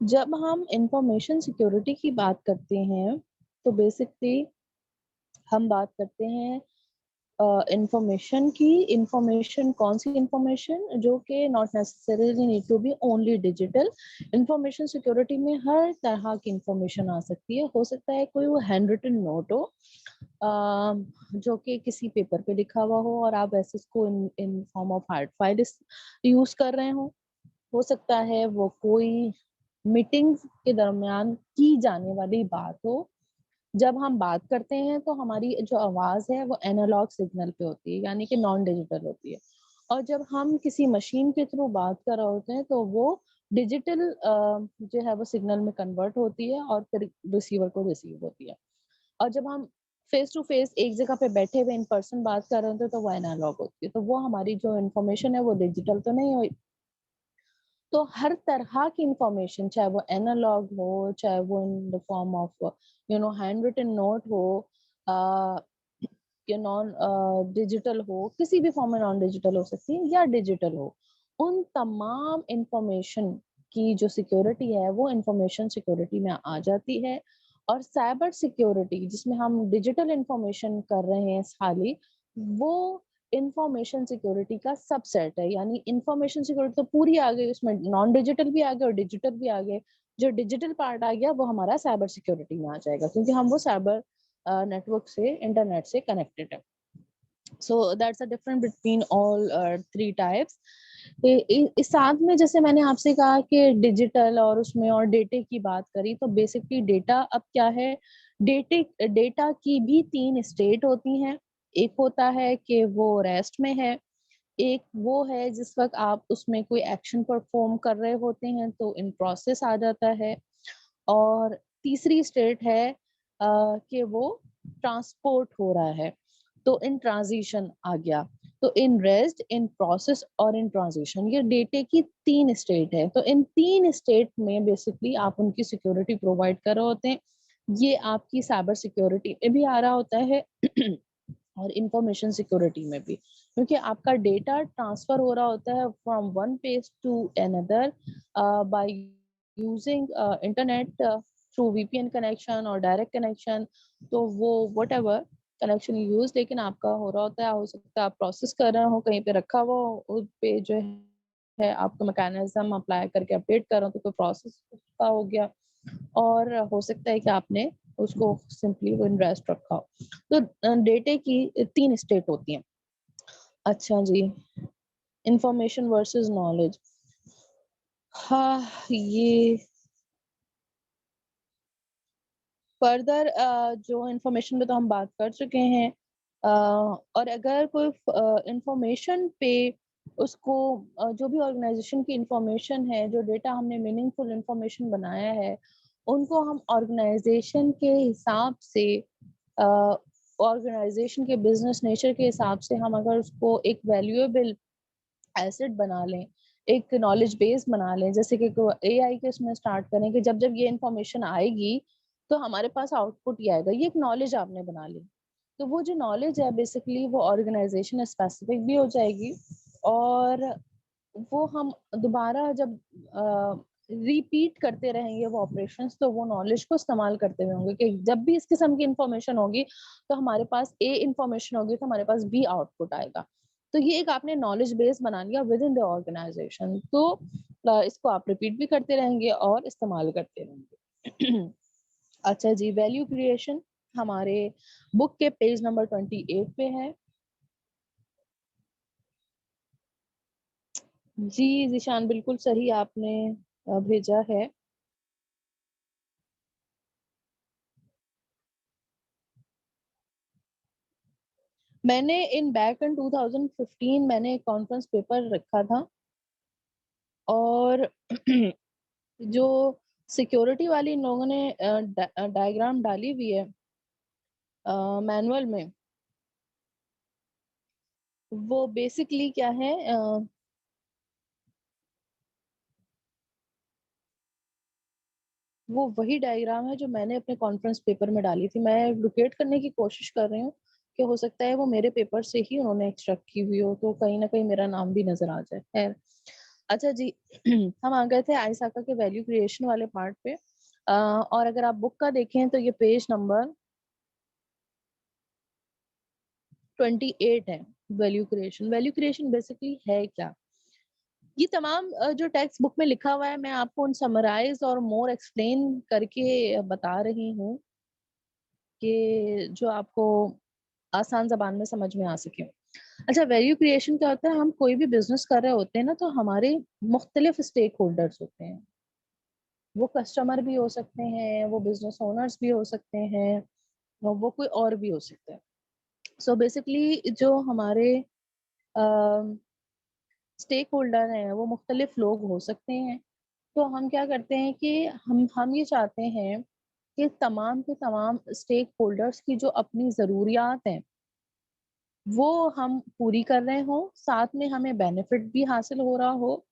जब हम information security की बात करते हैं तो बेसिकली हम बात करते हैं इंफॉर्मेशन की। इंफॉर्मेशन कौन सी इंफॉर्मेशन? जो कि not necessarily need to be only digital. Information security में हर तरह की इंफॉर्मेशन आ सकती है। हो सकता है कोई वो हैंड रिटन नोट हो जो कि किसी पेपर पे लिखा हुआ हो और आप ऐसे इसको in in form of hard file use कर रहे हो सकता है वो कोई मीटिंग्स के दरमियान की जाने वाली बात हो। जब हम बात करते हैं तो हमारी जो आवाज है वो एनालॉग सिग्नल पे होती है, यानी कि नॉन डिजिटल होती है। और जब हम किसी मशीन के थ्रू बात कर रहे होते हैं तो वो डिजिटल जो है वो सिग्नल में कन्वर्ट होती है और फिर रिसीवर को रिसीव होती है। और जब हम फेस टू फेस एक जगह पे बैठे हुए इन पर्सन बात कर रहे होते हैं तो वो एनालॉग होती है। तो वो हमारी जो इन्फॉर्मेशन है वो डिजिटल तो नहीं हुई। तो हर तरह की इंफॉर्मेशन, चाहे वो एनालॉग हो, चाहे वो in the form of hand written note हो, या नॉन डिजिटल हो, किसी भी फॉर्म में नॉन डिजिटल हो सकती है या डिजिटल हो, उन तमाम इंफॉर्मेशन की जो सिक्योरिटी है वो इंफॉर्मेशन सिक्योरिटी में आ जाती है। और साइबर सिक्योरिटी जिसमें हम डिजिटल इंफॉर्मेशन कर रहे हैं खाली, वो इंफॉर्मेशन सिक्योरिटी का सबसेट है। यानी इंफॉर्मेशन सिक्योरिटी तो पूरी आ गई, उसमें नॉन डिजिटल भी आ गया और डिजिटल भी आ गए। जो डिजिटल पार्ट आ गया वो हमारा साइबर सिक्योरिटी में आ जाएगा, क्योंकि हम वो साइबर नेटवर्क से, इंटरनेट से कनेक्टेड है। So that's a difference between all three types. इस साथ में जैसे मैंने आपसे कहा कि डिजिटल और उसमें और डेटे की बात करी, तो बेसिकली डेटा अब क्या है? डेटे डेटा की भी तीन स्टेट होती हैं। एक होता है कि वो रेस्ट में है, एक वो है जिस वक्त आप उसमें कोई एक्शन परफॉर्म कर रहे होते हैं तो इन प्रोसेस आ जाता है, और तीसरी स्टेट है कि वो ट्रांसपोर्ट हो रहा है, तो इन ट्रांजिशन आ गया। तो इन रेस्ट, इन प्रोसेस और इन ट्रांजिशन, ये डेटे की तीन स्टेट है। तो इन तीन स्टेट में बेसिकली आप उनकी सिक्योरिटी प्रोवाइड कर रहे होते हैं। ये आपकी साइबर सिक्योरिटी में भी आ रहा होता है और इंफॉर्मेशन सिक्योरिटी में भी, क्योंकि आपका डेटा ट्रांसफर हो रहा होता है from one page to another by using internet through VPN connection और डायरेक्ट कनेक्शन। तो वो वट एवर कनेक्शन यूज, लेकिन आपका हो रहा होता है, हो सकता है आप प्रोसेस कर रहे हो, कहीं पे रखा हुआ हो, उस पे जो है आपका मैकेनिज्म अप्लाई करके अपडेट कर रहे हो तो कोई प्रोसेस का हो गया। और हो सकता है कि आपने उसको सिंपली वो इन रेस्ट रखा हो। तो डेटे की तीन स्टेट होती हैं। अच्छा जी, इंफॉर्मेशन वर्सेस नॉलेज। हाँ, ये फर्दर जो इंफॉर्मेशन पे तो हम बात कर चुके हैं। और अगर कोई इंफॉर्मेशन पे उसको जो भी ऑर्गेनाइजेशन की इंफॉर्मेशन है, जो डेटा हमने मीनिंगफुल इंफॉर्मेशन बनाया है, उनको हम ऑर्गेनाइजेशन के हिसाब से, ऑर्गेनाइजेशन के बिजनेस नेचर के हिसाब से हम अगर उसको एक वैल्यूएबल एसेट बना लें, एक नॉलेज बेस बना लें, जैसे कि एआई के उसमें स्टार्ट करें कि जब जब ये इंफॉर्मेशन आएगी तो हमारे पास आउटपुट ये आएगा, ये एक नॉलेज आपने बना ली। तो वो जो नॉलेज है बेसिकली वो ऑर्गेनाइजेशन स्पेसिफिक भी हो जाएगी, और वो हम दोबारा जब रिपीट करते रहेंगे वो ऑपरेशंस, तो वो नॉलेज को इस्तेमाल करते हुए होंगे कि जब भी इस किस्म की इंफॉर्मेशन होगी तो हमारे पास ए इंफॉर्मेशन होगी तो हमारे पास बी आउटपुट आएगा। तो ये एक आपने नॉलेज बेस बना लिया विद इन द ऑर्गेनाइजेशन। तो इसको आप रिपीट भी करते रहेंगे और इस्तेमाल करते रहेंगे। अच्छा जी, वैल्यू क्रिएशन हमारे बुक के पेज नंबर 28 पे है। जी जिशान, बिल्कुल सही आपने भेजा है। मैंने इन बैक इन 2015 मैंने एक कॉन्फ्रेंस पेपर रखा था, और जो सिक्योरिटी वाली इन लोगों ने डायग्राम डाली हुई है मैनुअल में, वो बेसिकली क्या है, वो वही डायग्राम है जो मैंने अपने कॉन्फ्रेंस पेपर में डाली थी। मैं लोकेट करने की कोशिश कर रही हूँ कि हो सकता है वो मेरे पेपर से ही उन्होंने एक्सट्रैक्ट की हुई हो, तो कहीं ना कहीं मेरा नाम भी नजर आ जाए। खैर, अच्छा जी हम आ गए थे आइसाका के वैल्यू क्रिएशन वाले पार्ट पे। और अगर आप बुक का देखें तो ये पेज नंबर 28 है। वैल्यू क्रिएशन बेसिकली है क्या? ये तमाम जो टेक्स्ट बुक में लिखा हुआ है, मैं आपको उन समराइज और मोर एक्सप्लेन करके बता रही हूँ कि जो आपको आसान ज़बान में समझ में आ सके। अच्छा, वैल्यू क्रिएशन क्या होता है? हम कोई भी बिज़नेस कर रहे होते हैं ना, तो हमारे मुख्तलिफ स्टेक होल्डर्स होते हैं। वो कस्टमर भी हो सकते हैं, वो बिज़नेस ओनर्स भी हो सकते हैं, वो कोई और भी हो सकते हैं। सो बेसिकली जो हमारे अ, स्टेक होल्डर हैं, वो मुख्तलिफ लोग हो सकते हैं। तो हम क्या करते हैं कि हम ये चाहते हैं कि तमाम के तमाम स्टेक होल्डर्स की जो अपनी ज़रूरियात हैं, वो हम पूरी कर रहे हों, साथ में हमें बेनिफिट भी हासिल हो रहा हो,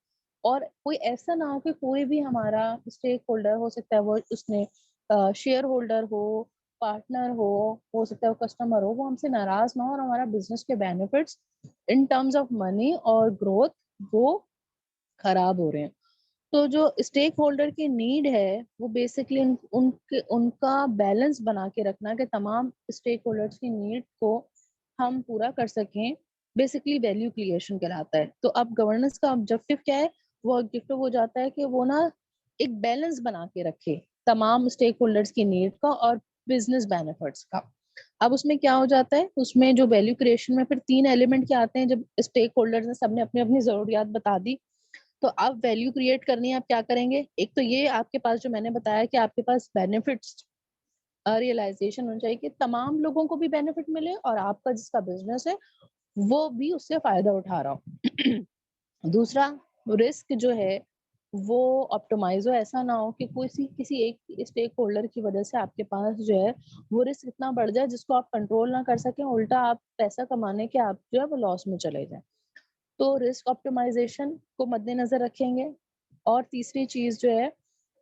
और कोई ऐसा ना हो कि कोई भी हमारा स्टेक होल्डर हो सकता है, वो उसमें शेयर होल्डर हो, पार्टनर हो सकता है वो कस्टमर हो, वो हमसे नाराज़ ना हो और हमारा बिज़नेस के benefits in terms of money और ग्रोथ वो खराब हो रहे हैं। तो जो स्टेक होल्डर की नीड है, वो बेसिकली उनका बैलेंस बना के रखना कि तमाम स्टेक होल्डर्स की नीड को हम पूरा कर सकें, बेसिकली वैल्यू क्रिएशन कहलाता है। तो अब गवर्नेंस का ऑब्जेक्टिव क्या है? वो ऑब्जेक्टिव हो जाता है कि वो ना एक बैलेंस बना के रखे तमाम स्टेक होल्डर्स की नीड का और बिजनेस बेनिफिट्स का। अब उसमें क्या हो जाता है? उसमें जो वैल्यू क्रिएशन में फिर 3 एलिमेंट क्या आते हैं, जब स्टेक होल्डर्स ने सबने अपनी-अपनी ज़रूरियात बता दी, तो आप वैल्यू क्रिएट करनी है, आप क्या करेंगे? एक तो ये आपके पास जो मैंने बताया कि आपके पास बेनिफिट्स रियलाइज़ेशन होनी चाहिए कि तमाम लोगों को भी बेनिफिट मिले और आपका जिसका बिज़नेस है, वो भी उससे फ़ायदा उठा रहा हो। दूसरा, रिस्क जो है, वो ऑप्टिमाइज़ हो, ऐसा ना हो कि किसी एक स्टेक होल्डर की वजह से आपके पास जो है, वो रिस्क इतना बढ़ जाए जिसको आप कंट्रोल ना कर सकें, उल्टा आप पैसा कमाने के आप जो है वो लॉस में चले जाएँ। तो रिस्क ऑप्टिमाइज़ेशन को मद्देनज़र रखेंगे। और तीसरी चीज़ जो है,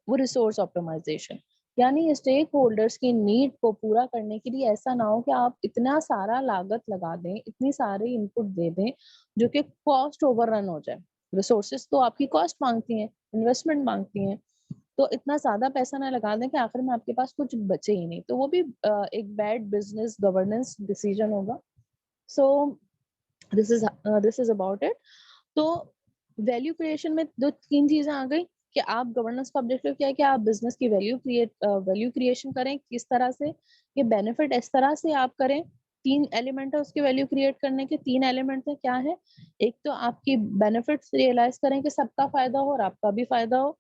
वो रिसोर्स ऑप्टिमाइज़ेशन, यानी स्टेक होल्डर्स की नीड को पूरा करने के लिए ऐसा ना हो कि आप इतना सारा लागत लगा दें, इतनी सारी इनपुट दे दें, जो कि कॉस्ट ओवररन हो जाए। रिसोर्सेज़ तो आपकी कॉस्ट माँगती हैं, इन्वेस्टमेंट माँगती हैं, तो इतना ज़्यादा पैसा ना लगा दें कि आखिर में आपके पास कुछ बचे ही नहीं, तो वो भी एक बैड बिज़नेस गवर्नेंस डिसीजन होगा। So this is about it. तो वैल्यू क्रिएशन में 2-3 चीज़ें आ गई कि आप गवर्नेंस का ऑब्जेक्टिव क्या है कि आप बिज़नेस की वैल्यू क्रिएशन करें, किस तरह से, ये बेनिफिट इस तरह से आप करें। 3 एलिमेंट है उसकी वैल्यू क्रिएट करने के, 3 एलिमेंट है, क्या है? एक तो आपकी बेनिफिट्स रियलाइज़ करें कि सबका फ़ायदा हो और आपका भी फ़ायदा हो।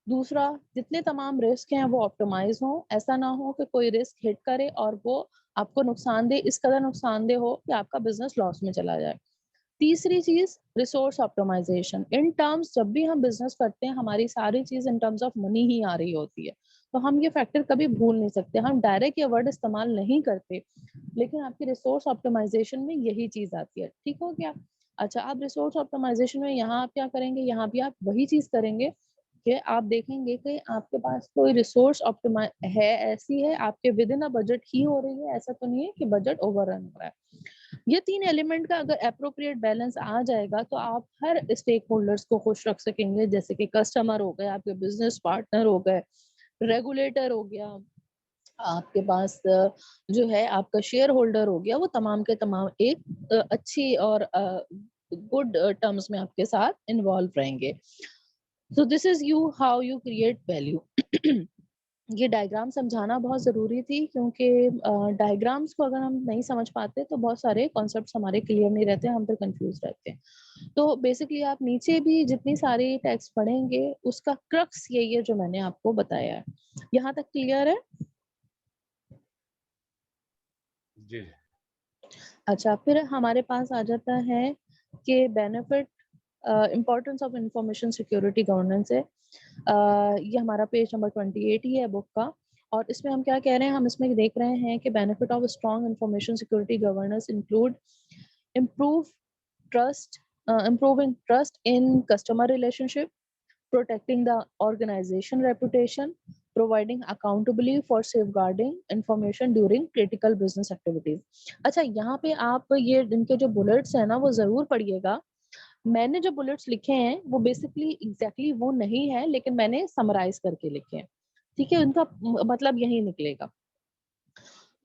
दूसरा, जितने तमाम रिस्क हैं वो ऑप्टिमाइज़ हों, ऐसा ना हो कि कोई रिस्क हिट करे और वो आपको नुकसानदेह, इस कदर नुकसानदेह हो कि आपका बिज़नेस लॉस में चला जाए। तीसरी चीज़, रिसोर्स ऑप्टिमाइज़ेशन। इन टर्म्स जब भी हम बिज़नेस करते हैं, हमारी सारी चीज़ इन टर्म्स ऑफ मनी ही आ रही होती है। तो हम ये फैक्टर कभी भूल नहीं सकते। हम डायरेक्ट ये वर्ड इस्तेमाल नहीं करते, लेकिन आपकी रिसोर्स ऑप्टिमाइज़ेशन में यही चीज़ आती है। ठीक हो गया? अच्छा, अब रिसोर्स ऑप्टिमाइज़ेशन में यहाँ आप क्या करेंगे? यहाँ भी आप वही चीज़ करेंगे कि आप देखेंगे कि आपके पास कोई रिसोर्स है, ऐसी है, आपके विदिन अ बजट ही हो रही है, ऐसा तो नहीं है कि बजट ओवररन हो रहा है। ये 3 एलिमेंट का अगर एप्रोप्रिएट बैलेंस आ जाएगा, तो आप हर स्टेक होल्डर्स को खुश रख सकेंगे, जैसे कि कस्टमर हो गए, आपके बिज़नेस पार्टनर हो गए, रेगुलेटर हो गया, आपके पास जो है आपका शेयर होल्डर हो गया, वो तमाम के तमाम एक अच्छी और गुड टर्म्स में आपके साथ इन्वॉल्व रहेंगे। So this is you how you create value. ये डायग्राम समझाना बहुत ज़रूरी थी, क्योंकि डायग्राम्स को अगर हम नहीं समझ पाते तो बहुत सारे कॉन्सेप्ट्स हमारे क्लियर नहीं रहते, हम फिर कंफ्यूज रहते हैं। तो बेसिकली आप नीचे भी जितनी सारी टेक्स्ट पढ़ेंगे, उसका क्रक्स यही है जो मैंने आपको बताया है। यहाँ तक क्लियर है? जी। अच्छा, फिर हमारे पास आ जाता है कि benefit importance of information security governance है। ये हमारा पेज नंबर 28 ही है बुक का, और इसमें हम क्या कह रहे हैं, हम इसमें देख रहे हैं कि benefit of strong information security governance include improve trust, improving trust in customer relationship, protecting the organization reputation, providing accountability for safeguarding information during critical business activities। अच्छा, यहाँ पे आप ये इनके जो बुलेट्स हैं ना, वो ज़रूर पढ़िएगा, मैंने जो बुलेट्स लिखे हैं वो बेसिकली एग्जैक्टली वो नहीं है, लेकिन मैंने समराइज करके लिखे हैं, ठीक है, उनका मतलब यही निकलेगा।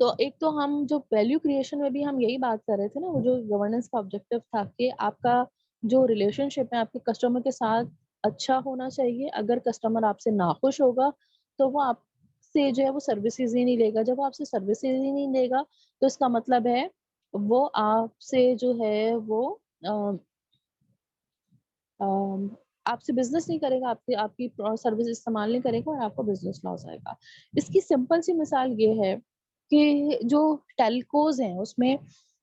तो एक तो हम जो वैल्यू क्रिएशन में भी हम यही बात कर रहे थे ना, वो जो गवर्नेंस का ऑब्जेक्टिव था कि आपका जो रिलेशनशिप है आपके कस्टमर के साथ अच्छा होना चाहिए। अगर कस्टमर आपसे नाखुश होगा तो वो आपसे जो है वो सर्विसेज ही नहीं लेगा। जब वो आपसे सर्विसेज ही नहीं लेगा तो इसका मतलब है वो आपसे जो है वो अ, अम, आपसे बिज़नेस नहीं करेगा, आपकी आपकी सर्विस इस्तेमाल नहीं करेगा और आपको बिज़नेस लॉस आएगा। इसकी सिंपल सी मिसाल ये है कि जो टेलकोज़ हैं, उसमें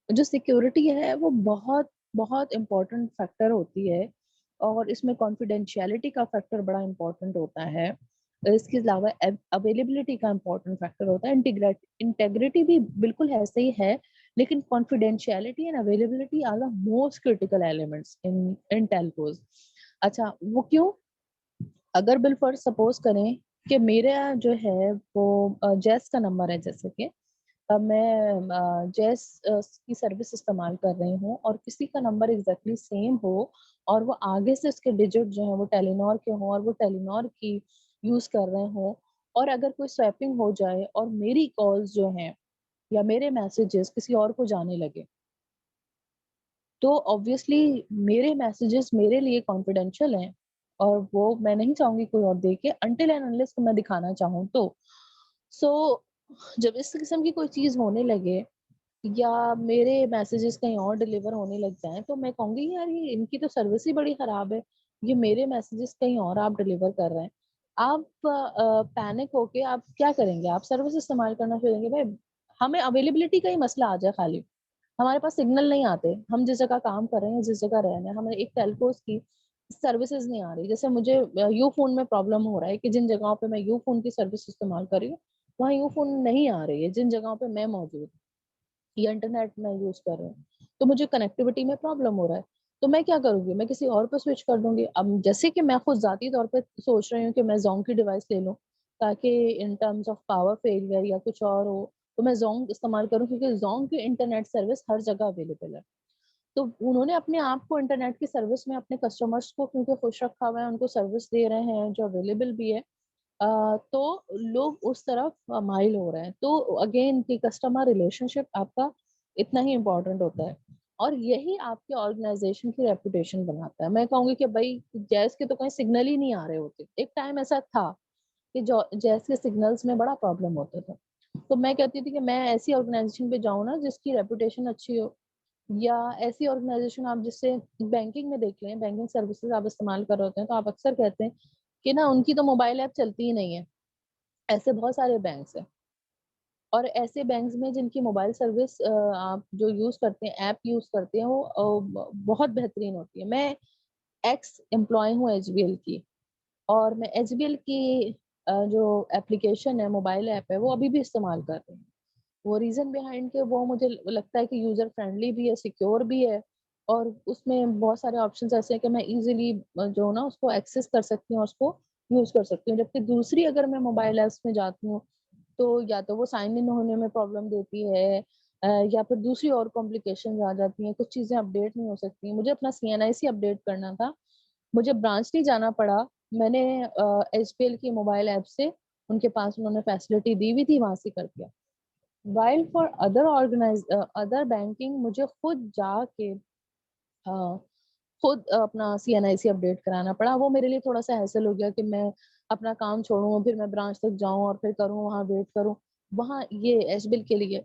जो सिक्योरिटी है वो बहुत, बहुत इम्पोर्टेंट फैक्टर होती है और इसमें कॉन्फिडेंशियलिटी का फैक्टर बड़ा इम्पोर्टेंट होता है। इसके अलावा अवेलेबिलिटी का इम्पोर्टेंट फैक्टर होता है, इंटीग्रिटी भी बिल्कुल ऐसे ही है, लेकिन confidentiality and availability are the most critical elements in telcos. अच्छा, वो क्यों? अगर बिल फॉर सपोज करें कि मेरा जो है वो जैस का नंबर है, जैसे कि अब मैं जैस की सर्विस इस्तेमाल कर रही हूँ और किसी का नंबर एग्जैक्टली सेम हो और वो आगे से उसके डिजिट जो है वो टेलीनॉर के हों और वो टेलीनॉर की यूज कर रहे हों, और अगर कोई स्वैपिंग हो जाए और मेरी कॉल्स जो हैं या मेरे मैसेजेस किसी और को जाने लगे, तो ऑब्वियसली मेरे मैसेजेस मेरे लिए कॉन्फिडेंशियल हैं और वो मैं नहीं चाहूंगी कोई और देखे अनटिल एंड अनलेस मैं दिखाना चाहूँ तो। सो जब इस किस्म की कोई चीज होने लगे या मेरे मैसेजेस कहीं और डिलीवर होने लग जाएं, तो मैं कहूंगी यार ये इनकी तो सर्विस ही बड़ी खराब है, ये मेरे मैसेजेस कहीं और आप डिलीवर कर रहे हैं। आप पैनिक होके आप क्या करेंगे? आप सर्विस इस्तेमाल करना शुरू करेंगे। भाई, हमें अवेलेबिलिटी का ही मसला आ जाए खाली, हमारे पास सिग्नल नहीं आते, हम जिस जगह काम कर रहे हैं जिस जगह रह रहे हैं हमें एक टेलकोस की सर्विसेज नहीं आ रही। जैसे मुझे यू फोन में प्रॉब्लम हो रहा है कि जिन जगहों पे मैं यू फोन की सर्विस इस्तेमाल कर रही हूँ वहाँ यू फोन नहीं आ रही है जिन जगहों पे मैं मौजूद हूँ या इंटरनेट मैं यूज कर रही हूँ, तो मुझे कनेक्टिविटी में प्रॉब्लम हो रहा है। तो मैं क्या करूंगी? मैं किसी और पे स्विच कर दूंगी। अब जैसे कि मैं खुद जाती तौर पे सोच रही हूँ कि मैं जोंग की डिवाइस ले लूँ ताकि in terms of power failure या कुछ और हो तो मैं जोंग इस्तेमाल करूँ, क्योंकि जोंग की इंटरनेट सर्विस हर जगह अवेलेबल है। तो उन्होंने अपने आप को इंटरनेट की सर्विस में अपने कस्टमर्स को क्योंकि खुश रखा हुआ है, उनको सर्विस दे रहे हैं जो अवेलेबल भी है, तो लोग उस तरफ माइल हो रहे हैं। तो अगेन कि कस्टमर रिलेशनशिप आपका इतना ही इम्पोर्टेंट होता है और यही आपके ऑर्गेनाइजेशन की रेपुटेशन बनाता है। मैं कहूंगी कि भाई जैस के तो कहीं सिग्नल ही नहीं आ रहे होते। एक टाइम ऐसा था कि जो जैस के सिग्नल्स में बड़ा प्रॉब्लम होता था, तो मैं कहती थी कि मैं ऐसी ऑर्गेनाइजेशन पे जाऊँ ना जिसकी रेपुटेशन अच्छी हो, या ऐसी ऑर्गेनाइजेशन आप जिससे बैंकिंग में देख लें, बैंकिंग सर्विसेज आप इस्तेमाल कर रहे होते हैं तो आप अक्सर कहते हैं कि ना उनकी तो मोबाइल ऐप चलती ही नहीं है। ऐसे बहुत सारे बैंक्स हैं और ऐसे बैंक्स में जिनकी मोबाइल सर्विस आप जो यूज करते हैं, ऐप यूज करते हैं, वो बहुत बेहतरीन होती है। मैं एक्स एम्प्लॉय हूँ एचबीएल की और मैं एचबीएल की जो एप्लीकेशन है, मोबाइल ऐप है, वो अभी भी इस्तेमाल कर रही हूँ। वो रीजन बिहाइंड के वो मुझे लगता है कि यूजर फ्रेंडली भी है, सिक्योर भी है और उसमें बहुत सारे ऑप्शंस ऐसे हैं कि मैं इजीली जो ना उसको एक्सेस कर सकती हूँ और उसको यूज कर सकती हूँ। जबकि दूसरी अगर मैं मोबाइल ऐप्स में जाती हूँ तो या तो वो साइन इन होने में प्रॉब्लम देती है, या फिर दूसरी और कॉम्प्लिकेशंस आ जाती हैं, कुछ चीजें अपडेट नहीं हो सकती। मुझे अपना सीएनआईसी अपडेट करना था, मुझे ब्रांच नहीं जाना पड़ा, मैंने एचपीएल की मोबाइल ऐप से, उनके पास उन्होंने फैसिलिटी दी हुई थी, वहां से कर दिया। वाइल फॉर अदर बैंकिंग मुझे खुद जाके खुद अपना सीएनआईसी अपडेट कराना पड़ा। वो मेरे लिए थोड़ा सा हैसल हो गया कि मैं अपना काम छोड़ूं फिर मैं ब्रांच तक जाऊं और फिर करूं वहां वेट करूं, वहां ये एसबिल के लिए।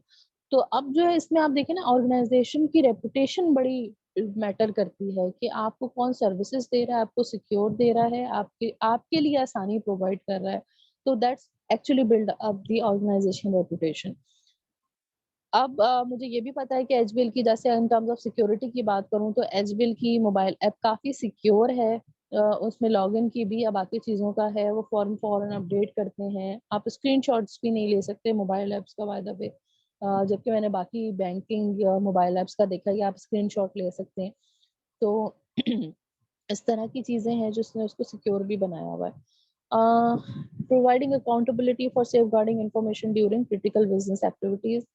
तो अब जो है इसमें आप देखें ना, ऑर्गेनाइजेशन की रेपुटेशन बड़ी मैटर करती है कि आपको कौन सर्विसेज दे रहा है, आपको सिक्योर दे रहा है, आपके आपके लिए आसानी प्रोवाइड कर रहा है। तो that's actually build up the organisation reputation. अब मुझे ये भी पता है कि एचबीएल की, जैसे इन टर्म्स ऑफ सिक्योरिटी की बात करूं तो एचबीएल की मोबाइल ऐप काफी सिक्योर है। उसमें लॉगिन की भी या बाकी चीजों का है, वो फौरन फौरन अपडेट करते हैं। आप स्क्रीनशॉट्स भी नहीं ले सकते मोबाइल ऐप्स का, बाय द वे। जबकि मैंने बाकी बैंकिंग मोबाइल ऐप्स का देखा है कि आप स्क्रीनशॉट ले सकते हैं। तो इस तरह की चीजें हैं जिसने उसको सिक्योर भी बनाया हुआ है। Providing accountability for safeguarding information during critical business activities,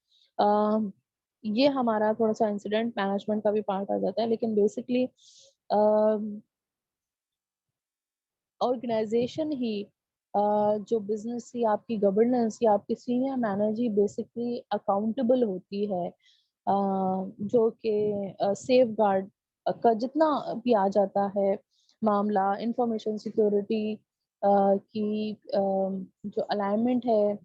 ये हमारा थोड़ा सा इंसिडेंट मैनेजमेंट का भी पार्ट आ जाता है, लेकिन बेसिकली ऑर्गेनाइजेशन ही जो बिजनेस या आपकी गवर्नेंस या आपकी सीनियर मैनेजर बेसिकली अकाउंटेबल होती है, जो कि सेफ गार्ड का जितना भी आ जाता है मामला, इंफॉर्मेशन सिक्योरिटी की जो अलाइनमेंट है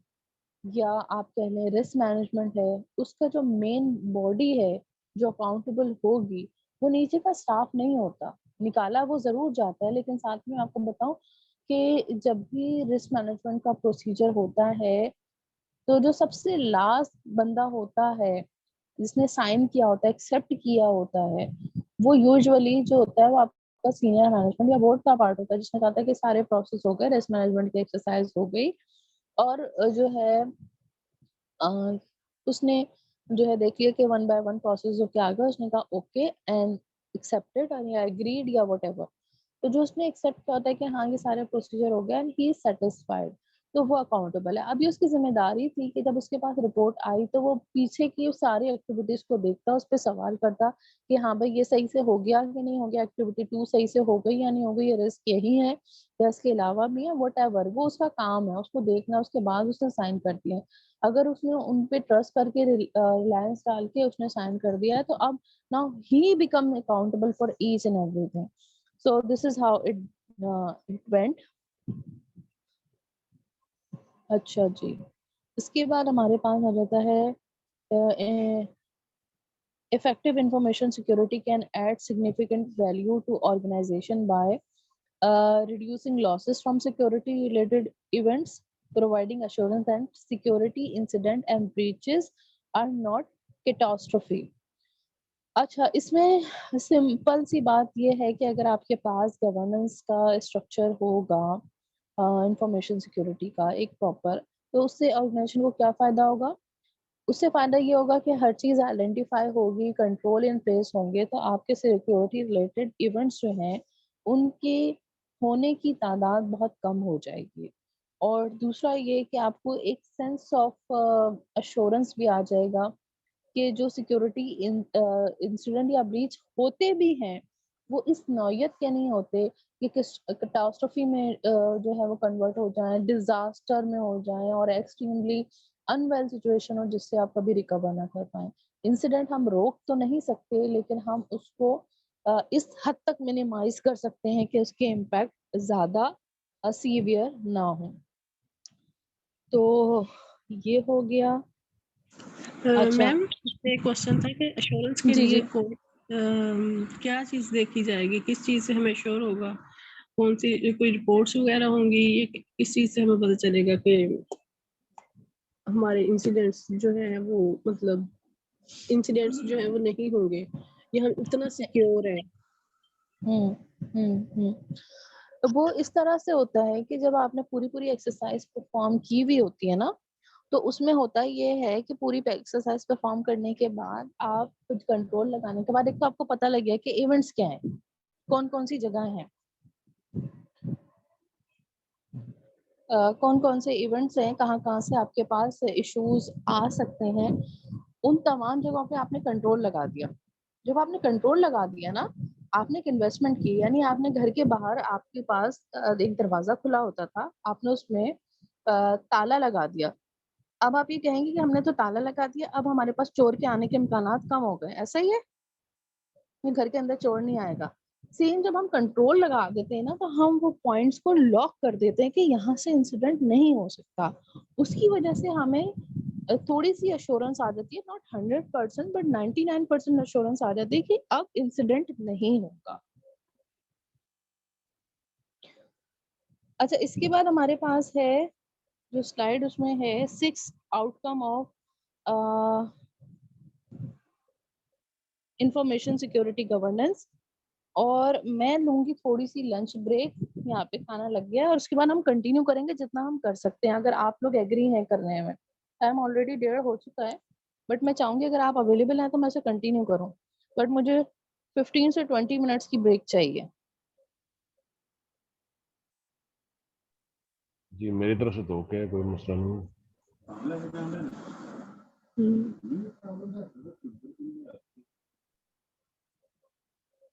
या आप कह लें रिस्क मैनेजमेंट है, उसका जो मेन बॉडी है जो अकाउंटेबल होगी, वो नीचे का स्टाफ नहीं होता। निकाला वो ज़रूर जाता है, लेकिन साथ में आपको बताऊँ कि जब भी रिस्क मैनेजमेंट का प्रोसीजर होता है, तो जो सबसे लास्ट बंदा होता है, जिसने साइन किया होता है, एक्सेप्ट किया होता है, वो यूजुअली जो होता है वो आपका सीनियर मैनेजमेंट या बोर्ड का पार्ट होता है, जिसने कहा था कि सारे प्रोसेस हो गए, रिस्क मैनेजमेंट की एक्सरसाइज हो गई और जो है अ, उसने जो है देख लिया कि वन बाय वन प्रोसेस होके आ गया, उसने कहा ओके एंड एक्सेप्टेड और या एग्रीड या व्हाटएवर। तो जो उसने एक्सेप्ट किया होता है कि हाँ, ये सारे प्रोसीजर हो गए एंड ही इज सेटिस्फाइड, तो वो अकाउंटेबल है। अब ये उसकी ज़िम्मेदारी थी कि जब उसके पास रिपोर्ट आई तो वो पीछे की सारी एक्टिविटीज़ को देखता, उस पे सवाल करता कि हाँ भाई, ये सही से हो गया कि नहीं हो गया, एक्टिविटी 2 सही से हो गई या नहीं हो गई, ये रिस्क यही है या इसके अलावा भी है, व्हाटएवर। वो उसका काम है, उसको देखना, उसके बाद उसने साइन कर दिया। अगर उसने उन पे ट्रस्ट करके रिलायंस डाल के उसने साइन कर दिया है, तो अब now he become accountable for each and everything. So this is how it went. अच्छा जी, इसके बाद हमारे पास आ जाता है effective information security can add significant value to organization by reducing losses from security related events, providing assurance that security incident and breaches are not catastrophe. अच्छा, इसमें simple सी बात ये है कि अगर आपके पास गवर्नेंस का स्ट्रक्चर होगा इंफॉर्मेशन सिक्योरिटी का एक प्रॉपर, तो उससे ऑर्गेनाइजेशन को क्या फ़ायदा होगा? उससे फ़ायदा ये होगा कि हर चीज़ आइडेंटिफ़ाई होगी, कंट्रोल इन प्लेस होंगे, तो आपके सिक्योरिटी रिलेटेड इवेंट्स जो हैं, उनके होने की तादाद बहुत कम हो जाएगी। और दूसरा ये कि आपको एक सेंस ऑफ एश्योरेंस भी आ जाएगा कि जो सिक्योरिटी इंसिडेंट या ब्रीच होते भी हैं, वो इस नौयत के नहीं होते कि किस कैटास्ट्रॉफी में जो है वो कन्वर्ट हो जाएँ, डिज़ास्टर में हो जाएँ और एक्सट्रीमली अनवेल सिचुएशन हो जिससे आप कभी रिकवर ना कर पाएँ। इंसिडेंट हम रोक तो नहीं सकते, लेकिन हम उसको इस हद तक मिनिमाइज़ कर सकते हैं कि उसके इम्पैक्ट ज़्यादा सीवियर ना हो। तो ये हो गया। अच्छा। मैम, एक क्वेश्चन था कि एश्योरेंस के जी, लिए जी। क्या चीज़ देखी जाएगी, किस चीज़ से हमें श्योर होगा, कौन सी कोई रिपोर्ट्स वगैरह होंगी, ये किस चीज़ से हमें पता चलेगा कि हमारे इंसिडेंट्स जो है वो मतलब इंसिडेंट्स जो है वो नहीं होंगे या हम इतना सिक्योर है? हुँ, हुँ, हुँ। तो वो इस तरह से होता है कि जब आपने पूरी-पूरी एक्सरसाइज़ परफ़ॉर्म की हुई होती है ना, तो उसमें होता ये है कि पूरी एक्सरसाइज़ परफ़ॉर्म करने के बाद आप कुछ कंट्रोल लगाने के बाद एक तो आपको पता लग गया कि इवेंट्स क्या हैं, कौन-कौन सी जगह हैं। कौन-कौन से इवेंट्स हैं, कहाँ-कहाँ से आपके पास इश्यूज़ आ सकते हैं, उन तमाम जगहों पे आपने कंट्रोल लगा दिया। जब आपने कंट्रोल लगा दिया ना, आपने एक इन्वेस्टमेंट की, यानी आपने घर के बाहर आपके पास एक दरवाज़ा खुला होता था, आपने उसमें ताला लगा दिया। अब आप ये कहेंगे कि हमने तो ताला लगा दिया, अब हमारे पास चोर के आने के इम्कानात कम हो गए, ऐसा ही है? कि घर के अंदर चोर नहीं आएगा। सेम जब हम कंट्रोल लगा देते हैं ना, तो हम वो पॉइंट्स को लॉक कर देते हैं कि यहाँ से इंसिडेंट नहीं हो सकता। उसकी वजह से हमें थोड़ी-सी एश्योरेंस आ जाती है, नॉट 100% बट 99% एश्योरेंस आ जाती है कि अब इंसिडेंट नहीं होगा। अच्छा, इसके बाद हमारे पास है जो स्लाइड, उसमें है 6 outcome of a, information security governance. और मैं लूँगी थोड़ी-सी लंच ब्रेक, यहाँ पे खाना लग गया है और उसके बाद हम कंटिन्यू करेंगे जितना हम कर सकते हैं, अगर आप लोग एग्री हैं करने में। टाइम ऑलरेडी 1:30 हो चुका है, बट मैं चाहूँगी अगर आप अवेलेबल हैं तो मैं इसे कंटिन्यू करूँ। बट मुझे 15 से 20 मिनट्स की ब्रेक चाहिए। जी, मेरी तरफ से तो ओके है, कोई मसला नहीं है। हुँ।